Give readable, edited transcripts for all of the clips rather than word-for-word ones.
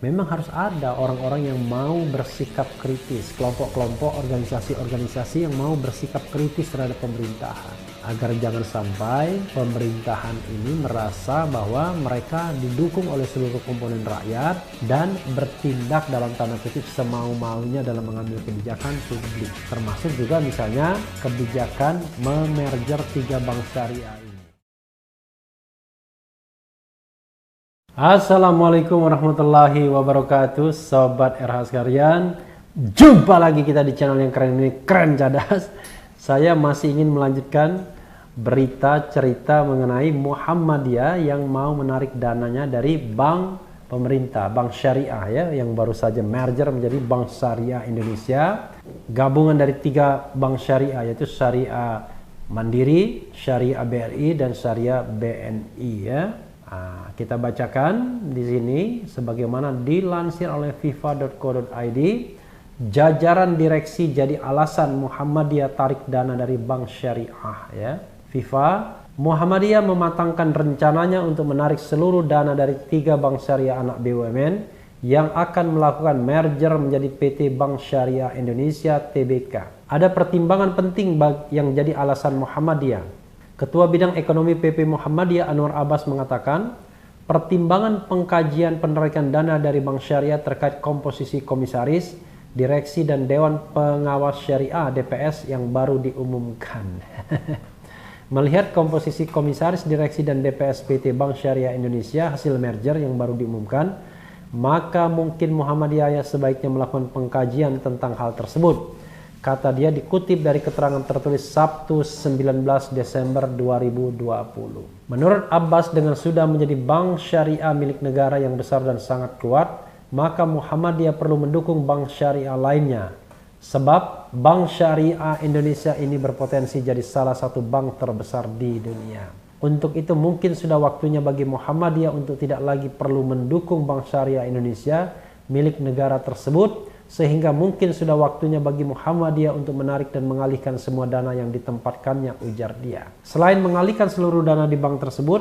memang harus ada orang-orang yang mau bersikap kritis, kelompok-kelompok, organisasi-organisasi yang mau bersikap kritis terhadap pemerintahan, agar jangan sampai pemerintahan ini merasa bahwa mereka didukung oleh seluruh komponen rakyat dan bertindak dalam tanda kutip semau-maunya dalam mengambil kebijakan publik, termasuk juga misalnya kebijakan memerger 3 bank syariah ini. Assalamualaikum warahmatullahi wabarakatuh, Sobat RH sekalian. Jumpa lagi kita di channel yang keren ini, Keren Cadas. Saya masih ingin melanjutkan berita cerita mengenai Muhammadiyah yang mau menarik dananya dari bank pemerintah, bank syariah ya, yang baru saja merger menjadi Bank Syariah Indonesia. Gabungan dari 3 bank syariah, yaitu Syariah Mandiri, Syariah BRI, dan Syariah BNI ya. Kita bacakan di sini sebagaimana dilansir oleh fifa.co.id. Jajaran direksi jadi alasan Muhammadiyah tarik dana dari bank syariah ya. FIFA, Muhammadiyah mematangkan rencananya untuk menarik seluruh dana dari 3 bank syariah anak BUMN yang akan melakukan merger menjadi PT Bank Syariah Indonesia Tbk. Ada pertimbangan penting yang jadi alasan Muhammadiyah. Ketua Bidang Ekonomi PP Muhammadiyah Anwar Abbas mengatakan, pertimbangan pengkajian penarikan dana dari bank syariah terkait komposisi komisaris, direksi, dan Dewan Pengawas Syariah DPS yang baru diumumkan. Melihat komposisi komisaris, direksi, dan DPS PT Bank Syariah Indonesia hasil merger yang baru diumumkan, maka mungkin Muhammadiyah sebaiknya melakukan pengkajian tentang hal tersebut. Kata dia dikutip dari keterangan tertulis Sabtu 19 Desember 2020. Menurut Abbas, dengan sudah menjadi bank syariah milik negara yang besar dan sangat kuat, maka Muhammadiyah perlu mendukung bank syariah lainnya. Sebab Bank Syariah Indonesia ini berpotensi jadi salah satu bank terbesar di dunia. Untuk itu mungkin sudah waktunya bagi Muhammadiyah untuk tidak lagi perlu mendukung Bank Syariah Indonesia milik negara tersebut, sehingga mungkin sudah waktunya bagi Muhammadiyah untuk menarik dan mengalihkan semua dana yang ditempatkannya, ujar dia. Selain mengalihkan seluruh dana di bank tersebut,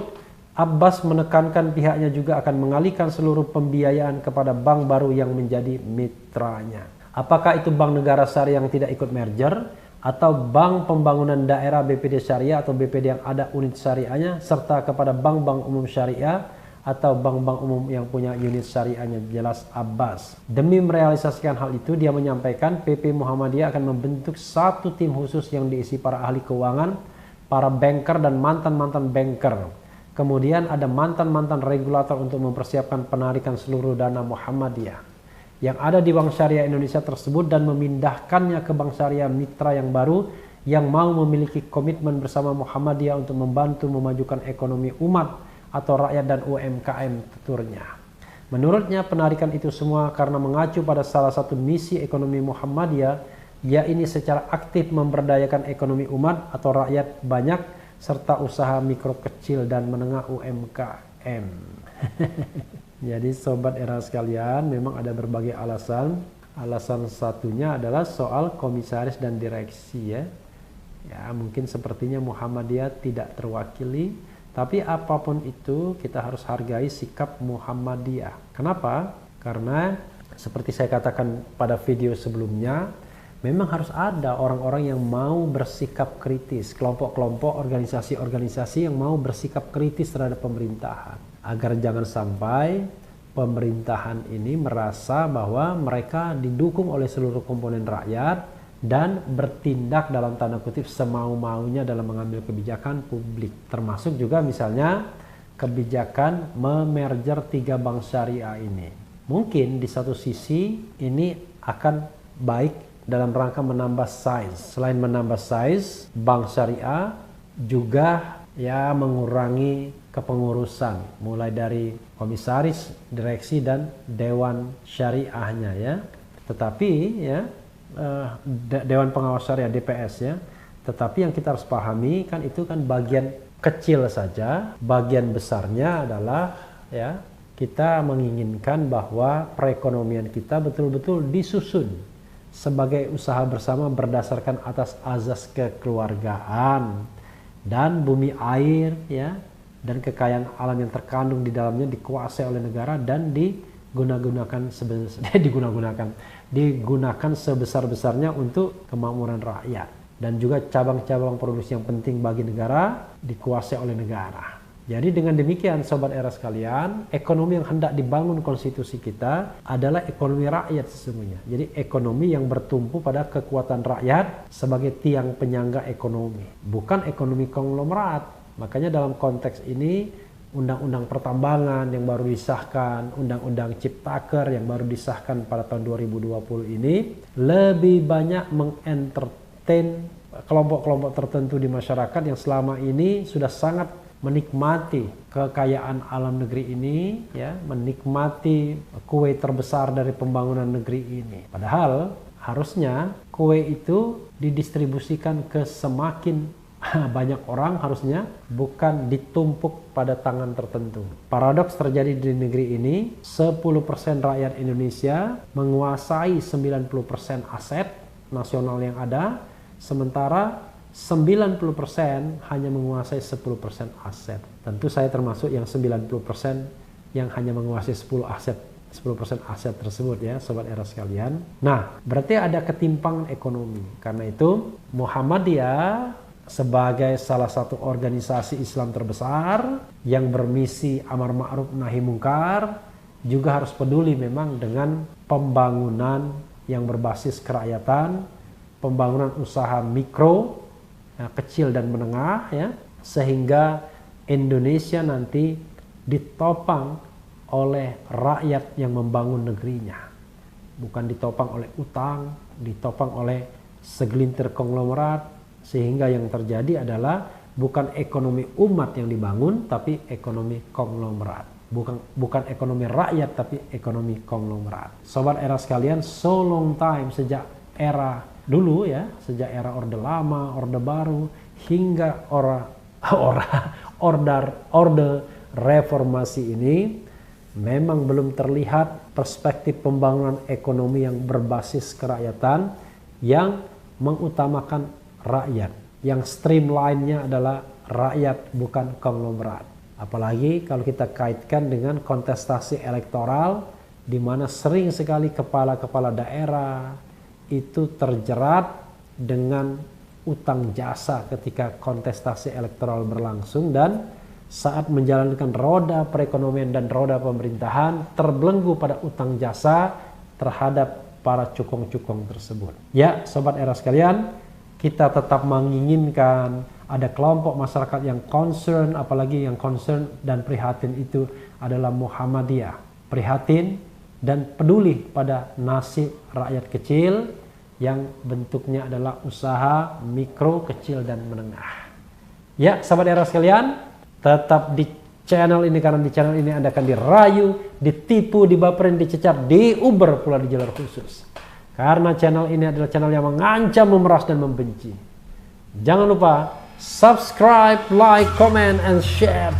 Abbas menekankan pihaknya juga akan mengalihkan seluruh pembiayaan kepada bank baru yang menjadi mitranya. Apakah itu bank negara syariah yang tidak ikut merger, atau bank pembangunan daerah BPD syariah atau BPD yang ada unit syariahnya, serta kepada bank-bank umum syariah atau bank-bank umum yang punya unit syariahnya, jelas Abbas. Demi merealisasikan hal itu, dia menyampaikan PP Muhammadiyah akan membentuk satu tim khusus yang diisi para ahli keuangan, para banker, dan mantan-mantan banker. Kemudian ada mantan-mantan regulator untuk mempersiapkan penarikan seluruh dana Muhammadiyah yang ada di Bank Syariah Indonesia tersebut dan memindahkannya ke Bank Syariah Mitra yang baru yang mau memiliki komitmen bersama Muhammadiyah untuk membantu memajukan ekonomi umat atau rakyat dan UMKM tuturnya. Menurutnya penarikan itu semua karena mengacu pada salah satu misi ekonomi Muhammadiyah, yaitu secara aktif memberdayakan ekonomi umat atau rakyat banyak serta usaha mikro kecil dan menengah UMKM. Jadi sobat era sekalian, memang ada berbagai alasan. Alasan satunya adalah soal komisaris dan direksi ya. Ya, mungkin sepertinya Muhammadiyah tidak terwakili. Tapi apapun itu kita harus hargai sikap Muhammadiyah. Kenapa? Karena seperti saya katakan pada video sebelumnya, memang harus ada orang-orang yang mau bersikap kritis, kelompok-kelompok, organisasi-organisasi yang mau bersikap kritis terhadap pemerintahan, agar jangan sampai pemerintahan ini merasa bahwa mereka didukung oleh seluruh komponen rakyat dan bertindak dalam tanda kutip semau-maunya dalam mengambil kebijakan publik, termasuk juga misalnya kebijakan memerger 3 bank syariah ini. Mungkin di satu sisi ini akan baik dalam rangka menambah size. Selain menambah size, bank syariah juga ya mengurangi kepengurusan, mulai dari komisaris, direksi, dan dewan syariahnya ya. Tetapi ya Dewan Pengawas Syariah DPS ya. Tetapi yang kita harus pahami kan itu kan bagian kecil saja. Bagian besarnya adalah ya kita menginginkan bahwa perekonomian kita betul-betul disusun sebagai usaha bersama berdasarkan atas azas kekeluargaan dan bumi air ya, dan kekayaan alam yang terkandung di dalamnya dikuasai oleh negara dan digunakan sebesar-besarnya untuk kemakmuran rakyat, dan juga cabang-cabang produksi yang penting bagi negara dikuasai oleh negara. Jadi dengan demikian Sobat Era sekalian, ekonomi yang hendak dibangun konstitusi kita adalah ekonomi rakyat sesungguhnya. Jadi ekonomi yang bertumpu pada kekuatan rakyat sebagai tiang penyangga ekonomi, bukan ekonomi konglomerat. Makanya dalam konteks ini, Undang-Undang Pertambangan yang baru disahkan, Undang-Undang Ciptaker yang baru disahkan pada tahun 2020 ini lebih banyak mengentertain kelompok-kelompok tertentu di masyarakat yang selama ini sudah sangat menikmati kekayaan alam negeri ini, ya, menikmati kue terbesar dari pembangunan negeri ini. Padahal harusnya kue itu didistribusikan ke semakin banyak orang, harusnya bukan ditumpuk pada tangan tertentu. Paradoks terjadi di negeri ini, 10% rakyat Indonesia menguasai 90% aset nasional yang ada, sementara 90% hanya menguasai 10% aset. Tentu saya termasuk yang 90% yang hanya menguasai 10% aset tersebut, ya Sobat Era sekalian. Nah, berarti ada ketimpangan ekonomi. Karena itu Muhammadiyah sebagai salah satu organisasi Islam terbesar yang bermisi amar ma'ruf nahi mungkar juga harus peduli memang dengan pembangunan yang berbasis kerakyatan, pembangunan usaha mikro, kecil dan menengah, ya, sehingga Indonesia nanti ditopang oleh rakyat yang membangun negerinya, bukan ditopang oleh utang, ditopang oleh segelintir konglomerat, sehingga yang terjadi adalah bukan ekonomi umat yang dibangun, tapi ekonomi konglomerat, bukan ekonomi rakyat, tapi ekonomi konglomerat. Sobat Era sekalian, so long time, sejak era dulu, ya, sejak era Orde Lama, Orde Baru, hingga Orde Reformasi ini memang belum terlihat perspektif pembangunan ekonomi yang berbasis kerakyatan, yang mengutamakan rakyat, yang streamline-nya adalah rakyat bukan konglomerat. Apalagi kalau kita kaitkan dengan kontestasi elektoral, di mana sering sekali kepala-kepala daerah itu terjerat dengan utang jasa ketika kontestasi elektoral berlangsung, dan saat menjalankan roda perekonomian dan roda pemerintahan terbelenggu pada utang jasa terhadap para cukong-cukong tersebut. Ya Sobat Era sekalian, kita tetap menginginkan ada kelompok masyarakat yang concern, apalagi yang concern dan prihatin itu adalah Muhammadiyah, prihatin dan peduli pada nasib rakyat kecil yang bentuknya adalah usaha mikro, kecil, dan menengah. Ya, Sahabat Era sekalian, tetap di channel ini, karena di channel ini Anda akan dirayu, ditipu, dibaperin, dicecar, diuber pula di jalur khusus. Karena channel ini adalah channel yang mengancam, memeras, dan membenci. Jangan lupa subscribe, like, comment, and share.